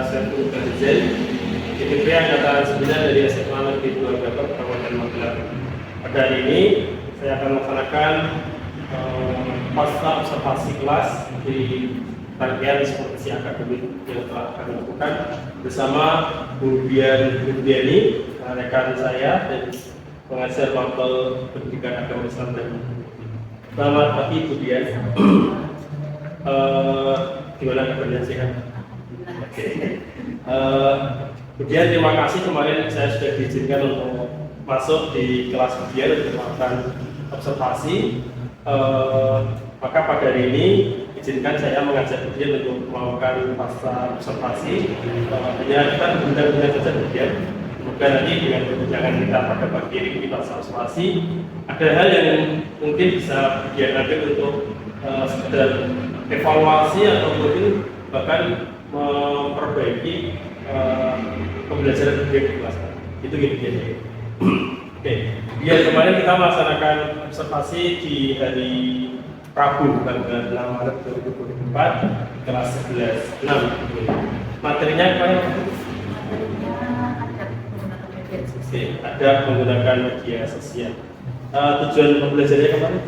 Saiful Ghazal, IPB Angkatan 9 dari SMA Negeri 2 Gatot, Kabupaten Magelang. Pada hari ini saya akan melaksanakan pasca observasi kelas di rangkaian supervisi akademik yang telah kami lakukan bersama Bu Diani, rekan saya dan pengajar Fakultas Pendidikan Agama Islam dan Selamat pagi Bu Dian. Gimana kabarnya, sehat? Oke. Bu Dian, terima kasih kemarin saya sudah diizinkan untuk masuk di kelas Bu Dian untuk melakukan observasi. Maka pada hari ini izinkan saya mengajak Bu Dian untuk melakukan pasca observasi. Hanya kita benar-benar saja Bu Dian. Semoga nanti dengan perbincangan kita pada pagi ini kita observasi, ada hal yang mungkin bisa Bu Dian ambil untuk sekedar evaluasi atau mungkin bahkan memperbaiki pembelajaran Bu Dian di kelas. Itu gitu ya. Oke, ya kemarin kita melaksanakan observasi di hari Rabu tanggal 6 Maret 2024 kelas 11 6. Materinya apa ya? Oke, ada menggunakan media sosial. Tujuan pembelajarannya kemarin?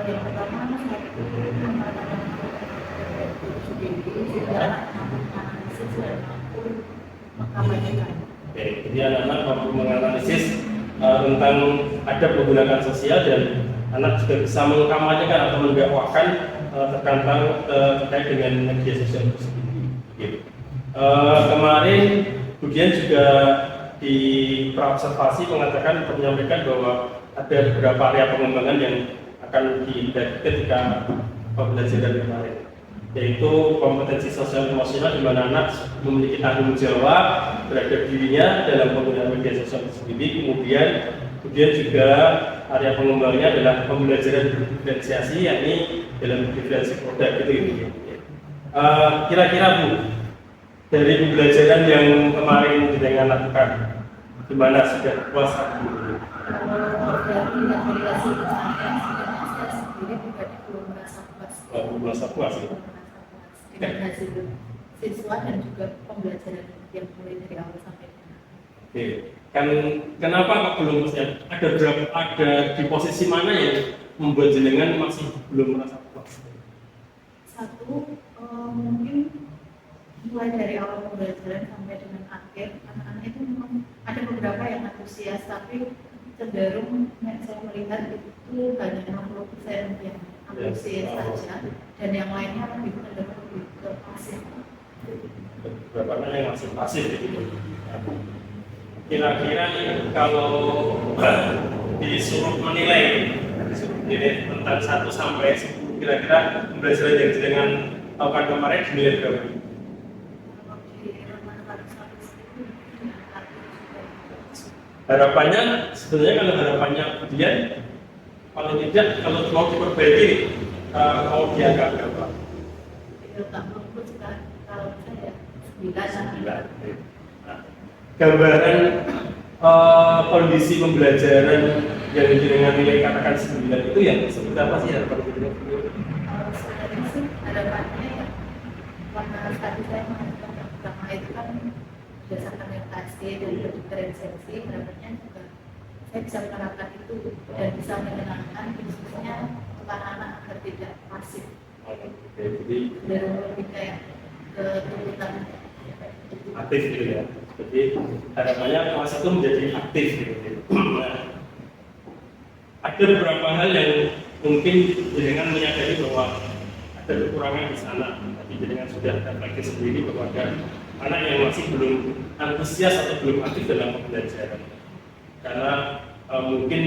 Yang pertama Oke, jadi anak-anak mampu menganalisis tentang adab menggunakan sosial dan anak juga bisa mengkampanyekan atau mendakwakan terkait dengan media sosial tersebut. Gitu. Kemarin kemudian juga di praobservasi mengatakan menyampaikan bahwa ada beberapa area pengembangan yang akan dihindari ketika pembelajaran kemarin, yaitu kompetensi sosial emosional di mana anak memiliki tanggung jawab terhadap dirinya dalam penggunaan media sosial tersebut. Kemudian juga area pengembangannya adalah pembelajaran berdiferensiasi, yakni dalam diferensi produk gitu. Kira-kira Bu, dari pembelajaran yang kemarin dengan lakukan, gimana sudah puas? Belum merasa puas ya? Dengan hasil siswa dan juga pembelajaran yang mulai dari awal sampai dengan akhir. Oke, kan kenapa kok belum puas ya? Ada di posisi mana yang membuat jenengan masih belum merasa puas? Satu, mungkin mulai dari awal pembelajaran sampai dengan akhir, anak-anak itu memang ada beberapa yang antusias, tapi cenderung saya melihat itu hanya 60% yang antusias saja, dan yang lainnya lebih cenderung lebih ke pasif. Beberapa anak yang masih pasif gitu. Kira-kira nih kalau disuruh menilai tentang 1 sampai 10, kira-kira pembelajaran yang dengan lakukan kemarin dinilai berapa? Harapannya, sebenarnya kalau harapannya kemudian paling tidak kalau mau diperbaiki mau dianggap berapa? Gambaran kondisi pembelajaran yang dengan nilai katakan 9 itu yang seperti apa sih harapan kemudian? Sebenarnya sih harapannya ya, karena tadi saya mengatakan yang pertama itu kan berdasarkan orientasi dan diferensiasi, harapannya juga saya bisa menerapkan itu dan bisa menyenangkan khususnya untuk anak-anak agar tidak pasif. Jadi Dan lebih kayak tuntutan aktif gitu ya. Jadi harapannya kelas 1 menjadi aktif gitu. Nah, ada beberapa hal yang mungkin dengan menyadari bahwa ada kekurangan di sana, tapi dengan sudah refleksi sendiri bahwa ada anak yang masih belum antusias atau belum aktif dalam pembelajaran karena mungkin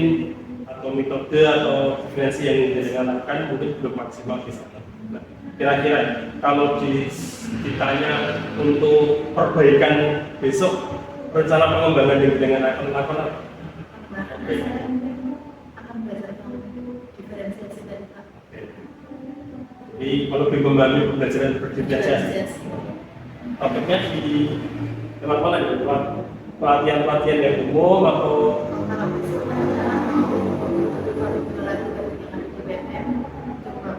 atau metode atau definisi yang dengan lakukan mungkin belum maksimal di sana. Nah, kira-kira kalau ditanya untuk perbaikan besok, rencana pengembangan dengan akan lakukan apa? akan belajar diferensiasi dari Jadi kalau lebih membantu pembelajaran berdiferensiasi, topiknya di tempat mana ya? Pelatihan-pelatihan yang umum atau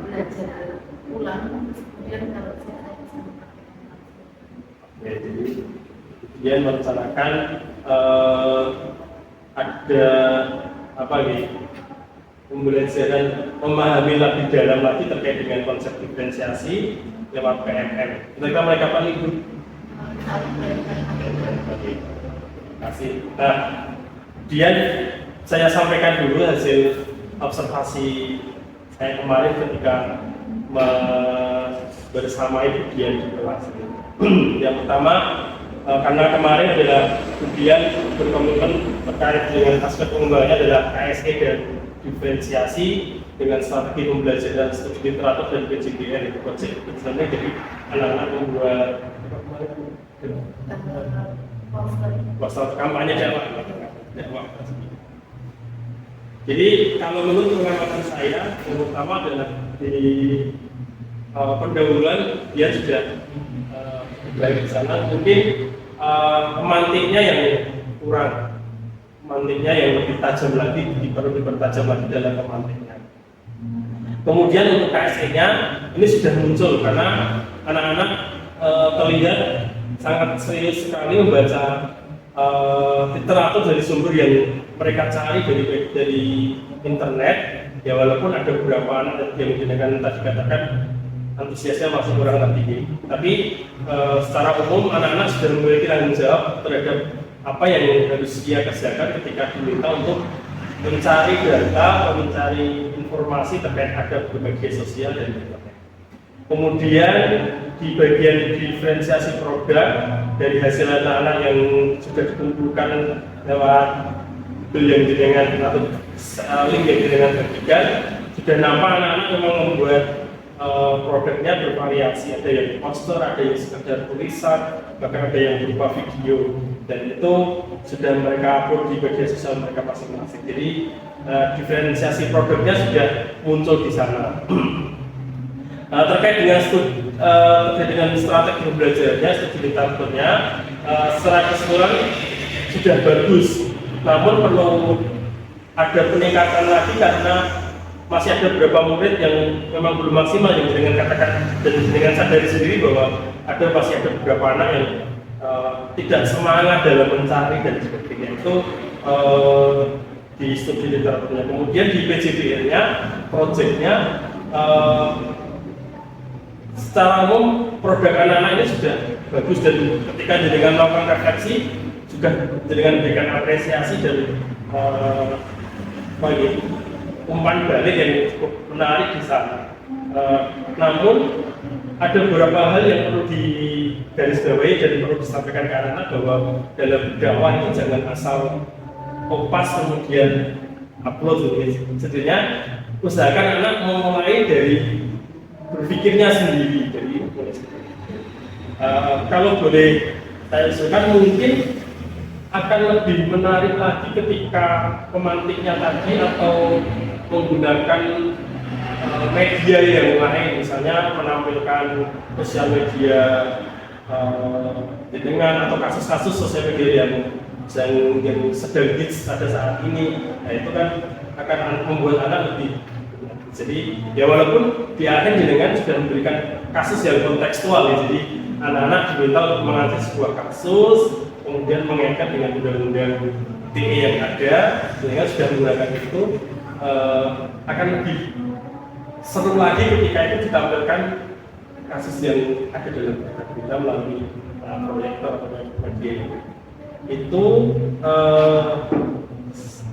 belajar ulang, kemudian kalau saya bisa memakai Ya, jadi dia merencanakan ada apa nih, pembelajaran memahami lebih dalam lagi terkait dengan konsep diferensiasi lewat PMM. Kira-kira mereka kapan itu? Kasih. Nah, kemudian saya sampaikan dulu hasil observasi saya kemarin ketika bersama Ibu Dian di kelas. Yang pertama, karena kemarin adalah kemudian berkomitmen terkait dengan aspek pengembangannya adalah KSE dan diferensiasi dengan strategi pembelajaran studi literatur dan PJDR itu konsep sebenarnya. Jadi anak-anak membuat poster kampanye dakwah. Jadi kalau menurut pengamatan saya, yang utama adalah di pendahuluan dia sudah baik di sana. Mungkin pemantiknya yang kurang, pemantiknya yang lebih tajam lagi, perlu dipertajam lagi dalam pemantiknya. Kemudian untuk KSE-nya ini sudah muncul karena anak-anak terlihat sangat serius sekali membaca literatur dari sumber yang mereka cari dari internet. Ya walaupun ada beberapa anak yang dengan tadi katakan antusiasnya masih kurang tinggi, tapi secara umum anak-anak sudah memiliki tanggung jawab terhadap apa yang harus dia kerjakan ketika diminta untuk mencari data, mencari informasi terkait ada berbagai sosial dan internet. Kemudian di bagian diferensiasi produk dari hasil anak-anak yang sudah dikumpulkan lewat yang dengan atau link yang dengan bagikan, sudah nampak anak-anak memang membuat produknya bervariasi, ada yang poster, ada yang sekedar tulisan, bahkan ada yang berupa video, dan itu sudah mereka upload di bagian sosial mereka masing-masing. Jadi diferensiasi produknya sudah muncul di sana. Terkait dengan strategi pembelajarannya, studi literaturnya, secara keseluruhan sudah bagus, namun perlu ada peningkatan lagi karena masih ada beberapa murid yang memang belum maksimal, yang dengan katakan dan dengan sadari sendiri bahwa masih ada beberapa anak yang tidak semangat dalam mencari dan sebagainya. Itu di studi literaturnya. Kemudian di PJDR-nya, proyeknya secara umum produk anak-anak ini sudah bagus, dan ketika dengan melakukan refleksi juga dengan memberikan apresiasi dan umpan balik yang cukup menarik di sana. Namun ada beberapa hal yang perlu digarisbawahi dan perlu disampaikan ke anak-anak bahwa dalam dakwah itu jangan asal kopas kemudian upload. Sebenarnya usahakan anak memulai dari berpikirnya sendiri. Jadi kalau boleh saya usulkan, mungkin akan lebih menarik lagi ketika pemantiknya tadi atau menggunakan media yang lain, misalnya menampilkan sosial media dengan atau kasus-kasus sosial media yang sedang hits pada saat ini. Nah, itu kan akan membuat anak lebih. Jadi ya walaupun di akhir jenengan sudah memberikan kasus yang kontekstual ya, jadi anak-anak diminta untuk mengajar sebuah kasus, kemudian mengaitkan dengan undang-undang ITE yang ada, sehingga sudah menggunakan itu akan lebih seru lagi ketika itu ditampilkan kasus yang ada dalam kita melalui proyektor atau media itu.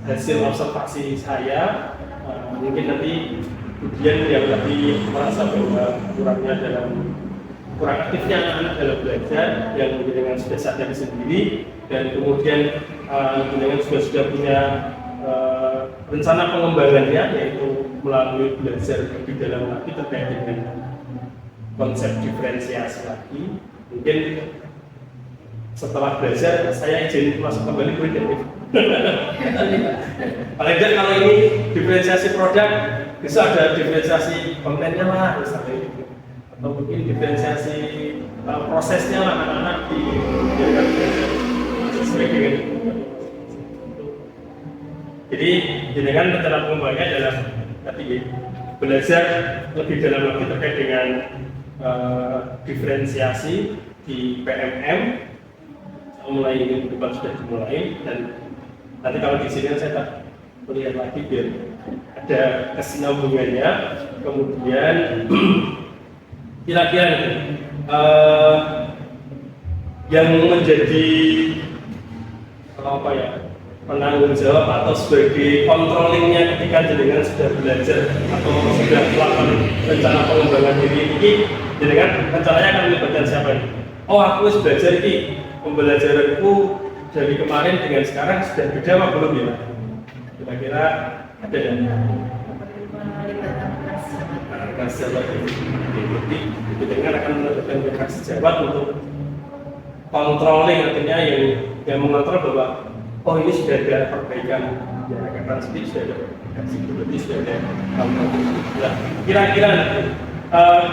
Hasil observasi saya, mungkin nanti kemudian yang lebih merasa bahwa kurang aktifnya anak-anak dalam belajar, yang dengan sudah sadar sendiri, dan kemudian dengan sudah punya rencana pengembangannya, yaitu melalui belajar lebih dalam lagi terkait dengan konsep diferensiasi lagi. Mungkin setelah belajar saya izin masuk kembali kuliah. Paling tidak kalau ini diferensiasi produk, bisa ada diferensiasi kontennya lah misalnya, atau mungkin diferensiasi prosesnya lah anak-anak di sesuai dengan. Jadi dengan rencana pengembangannya adalah tadi belajar lebih dalam lagi terkait dengan diferensiasi di PMM, mulai minggu depan sudah dimulai, dan nanti kalau di sini saya tak melihat lagi biar ada kesinambungannya. Kemudian kira-kira yang menjadi apa ya, penanggung jawab atau sebagai controllingnya ketika jenengan sudah belajar atau sudah melakukan rencana pengembangan diri ini, jenengan rencananya akan melibatkan siapa ini? Oh, aku harus belajar ini, pembelajaranku dari kemarin dengan sekarang sudah beda apa belum ya? Kira-kira ada dan rekan sejawat jadi jenengan akan melibatkan rekan sejawat untuk controlling, artinya yang mengontrol bahwa oh ini sudah ada perbaikan ya, rekan transkip sudah ada perbaikan psikologi, sudah ada nah, kira-kira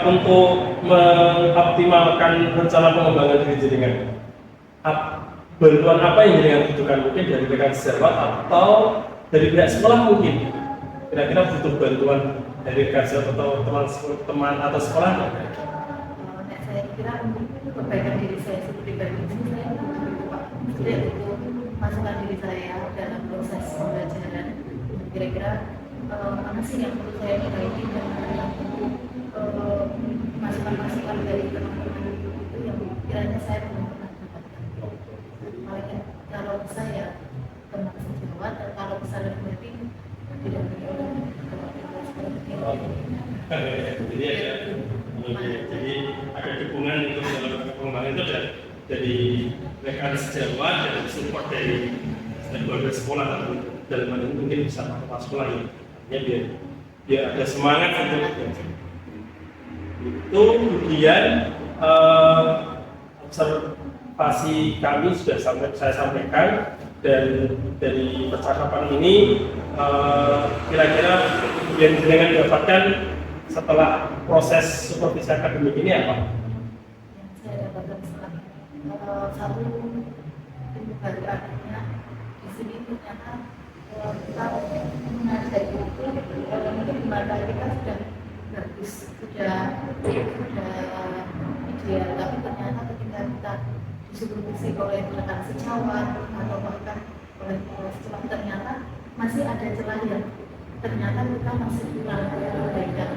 untuk mengoptimalkan rencana pengembangan diri jenengan, bantuan apa yang jenengan butuhkan? Mungkin dari rekan sejawat atau dari pihak sekolah mungkin. Kira-kira butuh bantuan dari rekan sejawat atau teman atau sekolah? Saya kira untuk perbaikan diri saya seperti pribadi saya butuh Pak. Saya butuh masukan diri saya dalam proses pembelajaran. Kira-kira mana sih yang perlu saya perbaiki dan masukan-masukan dari teman-teman itu yang kiranya saya belum pernah dapatkan. Paling kalau bisa ya teman sejawat, dan kalau bisa lebih berarti tidak jadi ada dukungan untuk dalam pengembangan itu dari rekan sejawat dan support dari stakeholder sekolah, atau dalam hal ini mungkin bisa kepala sekolah ya, biar ada semangat untuk itu. Kemudian observasi kami sudah saya sampaikan, dan dari percakapan ini kira-kira yang dengan didapatkan setelah proses supervisi akademik ini apa? Yang saya dapatkan setelah satu ilmu baru, artinya di sini ternyata kita mengajar itu mungkin di mata kita sudah bagus, sudah ideal, tapi ternyata ketika kita disupervisi oleh rekan sejawat atau bahkan oleh sekolah, ternyata masih ada celah yang ternyata kita masih kurang perbaikan.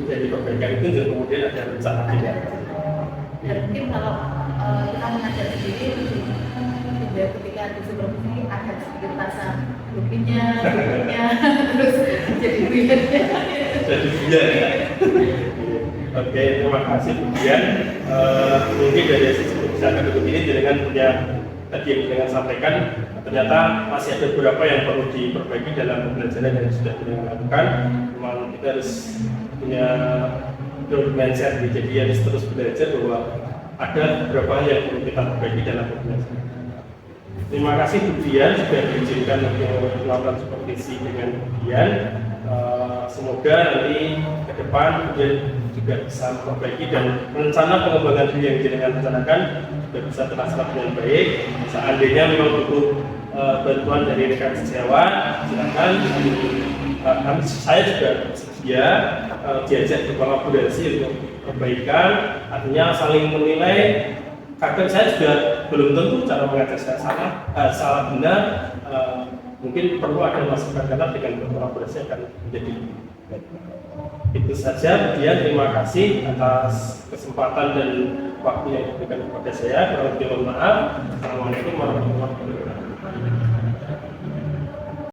Jadi perbaikan itu kemudian ada rencana tidak? Dan mungkin kalau kita mengajar sendiri, juga ketika disupervisi ada sedikit rasa ruginya, terus jadi buyarnya. Jadi buyar ya. Oke, terima kasih Budian. Mungkin dari sisi supervisi akademik ini dengan punya tadi yang dengan sampaikan, ternyata masih ada beberapa yang perlu diperbaiki dalam pembelajaran yang sudah kita lakukan. Memang kita harus punya growth mindset, jadi harus terus belajar bahwa ada beberapa yang perlu kita perbaiki dalam pembelajaran. Terima kasih Budian sudah diizinkan untuk melakukan supervisi dengan Budian. Semoga nanti ke depan Budian juga bisa memperbaiki dan rencana pengembangan diri yang jenengan rencanakan juga bisa terlaksana dengan baik. Seandainya memang butuh bantuan dari rekan sejawat, silakan. Saya juga sedia diajak berkolaborasi untuk perbaikan, artinya saling menilai. Kadang saya juga belum tentu cara mengajar saya salah benar. Mungkin perlu ada masukan, karena dengan berkolaborasi akan menjadi baik. Itu saja. Kemudian terima kasih atas kesempatan dan waktu yang diberikan kepada saya. Kurang lebih mohon maaf. Assalamualaikum warahmatullahi wabarakatuh.